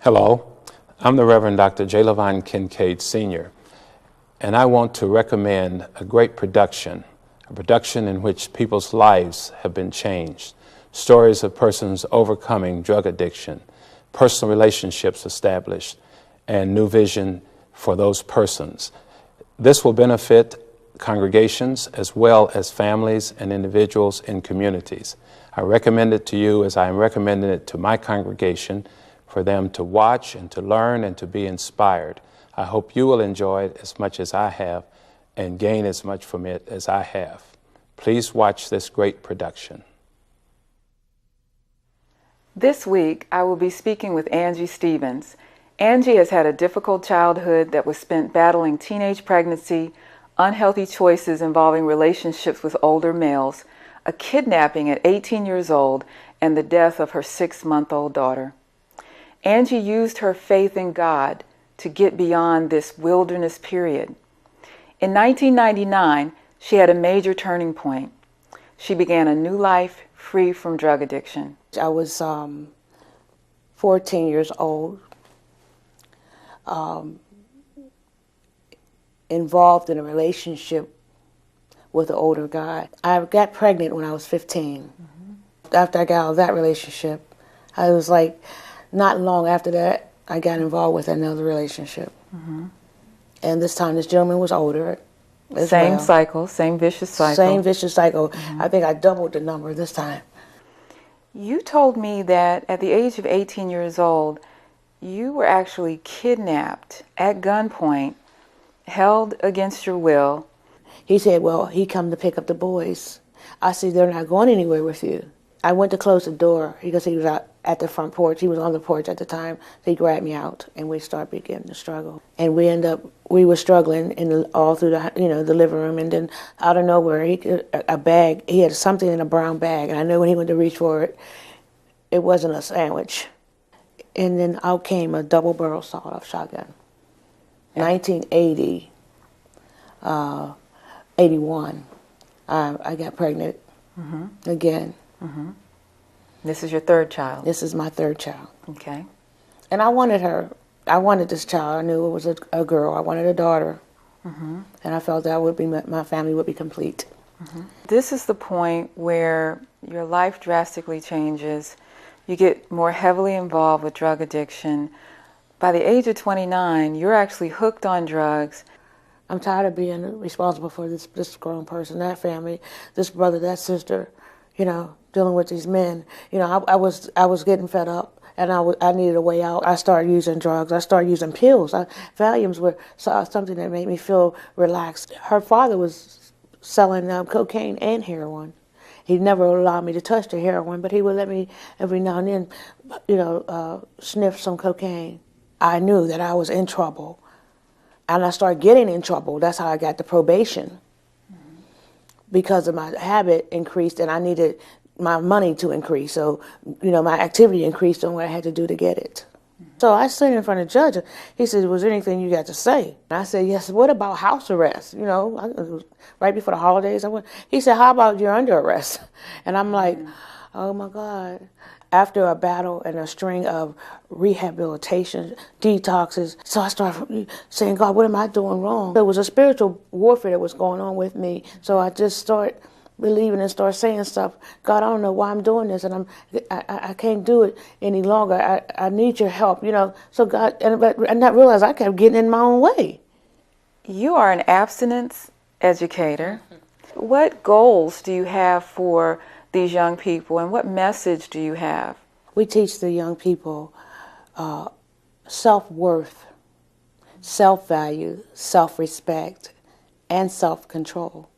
Hello, I'm the Reverend Dr. J. Levine Kincaid Sr., and I want to recommend a great production, a production in which people's lives have been changed, stories of persons overcoming drug addiction, personal relationships established, and new vision for those persons. This will benefit congregations as well as families and individuals in communities. I recommend it to you as I am recommending it to my congregation for them to watch and to learn and to be inspired. I hope you will enjoy it as much as I have and gain as much from it as I have. Please watch this great production. This week, I will be speaking with Angie Stevens. Angie has had a difficult childhood that was spent battling teenage pregnancy, unhealthy choices involving relationships with older males, a kidnapping at 18 years old, and the death of her 6-month-old daughter. Angie used her faith in God to get beyond this wilderness period. In 1999, she had a major turning point. She began a new life free from drug addiction. I was 14 years old, involved in a relationship with an older guy. I got pregnant when I was 15. Mm-hmm. After I got out of that relationship, I was like, not long after that, I got involved with another relationship. Mm-hmm. And this time, this gentleman was older. Same cycle, same vicious cycle. Same vicious cycle. Mm-hmm. I think I doubled the number this time. You told me that at the age of 18 years old, you were actually kidnapped at gunpoint, held against your will. He said, well, he come to pick up the boys. I said, they're not going anywhere with you. I went to close the door because he was out at the front porch. He was on the porch at the time. So he grabbed me out, and we started beginning to struggle. And we were struggling all through the living room, and then out of nowhere, he had something in a brown bag, and I knew when he went to reach for it, it wasn't a sandwich. And then out came a double-barrel sawed-off shotgun. 1980, 81, I got pregnant again. Mm-hmm. This is your third child? This is my third child. Okay. And I wanted her. I wanted this child. I knew it was a girl. I wanted a daughter. Mm-hmm. And I felt that would be my family would be complete. Mm-hmm. This is the point where your life drastically changes. You get more heavily involved with drug addiction. By the age of 29, you're actually hooked on drugs. I'm tired of being responsible for this grown person, that family, this brother, that sister, dealing with these men. I was getting fed up, and I needed a way out. I started using drugs. I started using pills. Valiums were something that made me feel relaxed. Her father was selling cocaine and heroin. He never allowed me to touch the heroin, but he would let me every now and then, sniff some cocaine. I knew that I was in trouble, and I started getting in trouble. That's how I got the probation, because of my habit increased, and I needed my money to increase. So, my activity increased on what I had to do to get it. So I stood in front of the judge. He said, was there anything you got to say? And I said, yes. What about house arrest? It was right before the holidays. He said, how about you're under arrest? And I'm like, oh my God. After a battle and a string of rehabilitation, detoxes, so I started saying, God, what am I doing wrong? There was a spiritual warfare that was going on with me. So I just started believing and start saying stuff. God, I don't know why I'm doing this, and I can't do it any longer. I need your help, So God, and I realized I kept getting in my own way. You are an abstinence educator. What goals do you have for these young people, and what message do you have? We teach the young people self-worth, self-value, self-respect, and self-control.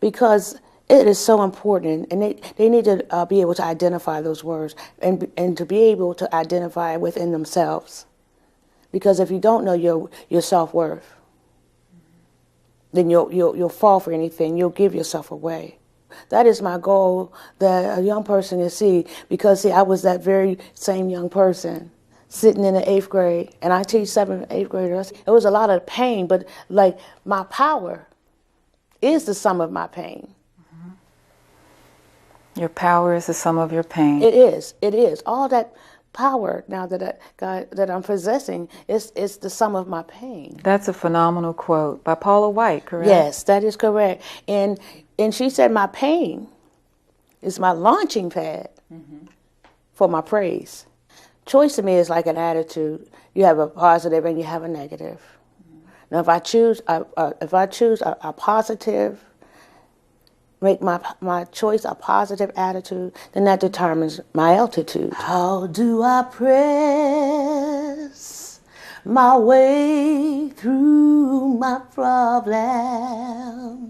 Because it is so important, and they need to be able to identify those words and to be able to identify within themselves. Because if you don't know your self-worth, then you'll fall for anything. You'll give yourself away. That is my goal, that a young person can see. Because I was that very same young person sitting in the 8th grade, and I teach 7th and 8th graders. It was a lot of pain, but my power is the sum of my pain. Your power is the sum of your pain. It is. All that power now that I'm possessing. It's the sum of my pain. That's a phenomenal quote by Paula White, correct? Yes, that is correct. And she said my pain is my launching pad for my praise. Choice to me is like an attitude. You have a positive and you have a negative. Now, if I choose a positive, make my choice a positive attitude, then that determines my altitude. How do I press my way through my problem?